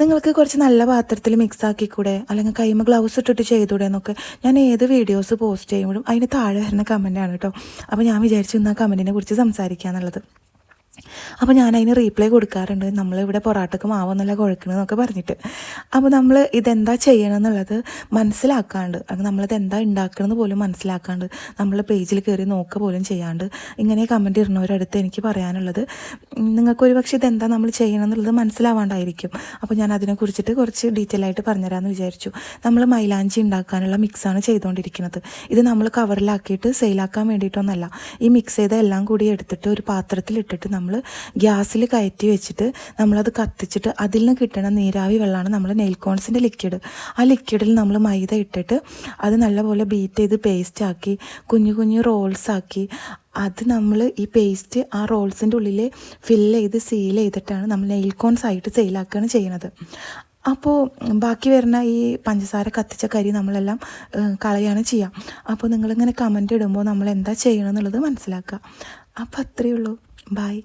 നിങ്ങൾക്ക് കുറച്ച് നല്ല പാത്രത്തിൽ മിക്സ് ആക്കിക്കൂടെ, അല്ലെങ്കിൽ കൈമ ഗ്ലൗസ് ഇട്ടിട്ട് ചെയ്തൂടെ എന്നൊക്കെ ഞാൻ ഏത് വീഡിയോസ് പോസ്റ്റ് ചെയ്യുമ്പോഴും അതിന് താഴെ വരുന്ന കമൻറ്റാണ് കേട്ടോ. അപ്പോൾ ഞാൻ വിചാരിച്ചു ഇന്ന് ആ കമൻറ്റിനെ കുറിച്ച് സംസാരിക്കുക എന്നുള്ളത്. അപ്പോൾ ഞാൻ അതിന് റീപ്ലൈ കൊടുക്കാറുണ്ട്, നമ്മളിവിടെ പൊറാട്ടക്ക് മാവൊന്നല്ല കുഴക്കണമെന്നൊക്കെ പറഞ്ഞിട്ട്. അപ്പോൾ നമ്മൾ ഇതെന്താ ചെയ്യണമെന്നുള്ളത് മനസ്സിലാക്കാണ്ട്, അത് നമ്മളത് എന്താ ഉണ്ടാക്കണമെന്ന് പോലും മനസ്സിലാക്കാണ്ട് നമ്മൾ പേജിൽ കയറി നോക്കുക പോലും ചെയ്യാണ്ട് ഇങ്ങനെ കമൻറ്റ് ഇടുന്നവരടുത്ത് എനിക്ക് പറയാനുള്ളത്, നിങ്ങൾക്കൊരു പക്ഷേ ഇതെന്താ നമ്മൾ ചെയ്യണമെന്നുള്ളത് മനസ്സിലാവാണ്ടായിരിക്കും. അപ്പോൾ ഞാൻ അതിനെക്കുറിച്ചിട്ട് കുറച്ച് ഡീറ്റെയിൽ ആയിട്ട് പറഞ്ഞുതരാമെന്ന് വിചാരിച്ചു. നമ്മൾ മൈലാഞ്ചി ഉണ്ടാക്കാനുള്ള മിക്സാണ് ചെയ്തുകൊണ്ടിരിക്കുന്നത്. ഇത് നമ്മൾ കവറിലാക്കിയിട്ട് സെയിലാക്കാൻ വേണ്ടിയിട്ടൊന്നല്ല. ഈ മിക്സ് ചെയ്ത എല്ലാം കൂടി എടുത്തിട്ട് ഒരു പാത്രത്തിലിട്ടിട്ട് നമ്മൾ ഗ്യാസിൽ കയറ്റി വെച്ചിട്ട് നമ്മളത് കത്തിച്ചിട്ട് അതിൽ നിന്ന് കിട്ടുന്ന നീരാവി വെള്ളമാണ് നമ്മൾ നെയിൽ കോൺസിൻ്റെ ലിക്വിഡ്. ആ ലിക്വിഡിൽ നമ്മൾ മൈദ ഇട്ടിട്ട് അത് നല്ലപോലെ ബീറ്റ് ചെയ്ത് പേസ്റ്റ് ആക്കി കുഞ്ഞു കുഞ്ഞു റോൾസ് ആക്കി അത് നമ്മൾ ഈ പേസ്റ്റ് ആ റോൾസിൻ്റെ ഉള്ളിൽ ഫില്ല് ചെയ്ത് സീൽ ചെയ്തിട്ടാണ് നമ്മൾ നെയിൽ കോൺസ് ആയിട്ട് സെയിലാക്കുകയാണ് ചെയ്യുന്നത്. അപ്പോൾ ബാക്കി വരുന്ന ഈ പഞ്ചസാര കത്തിച്ച കരി നമ്മളെല്ലാം കളയാണ് ചെയ്യുക. അപ്പോൾ നിങ്ങളിങ്ങനെ കമൻറ്റ് ഇടുമ്പോൾ നമ്മൾ എന്താ ചെയ്യണം എന്നുള്ളത് മനസ്സിലാക്കുക. അപ്പോൾ അത്രയേ ഉള്ളൂ. ബൈ.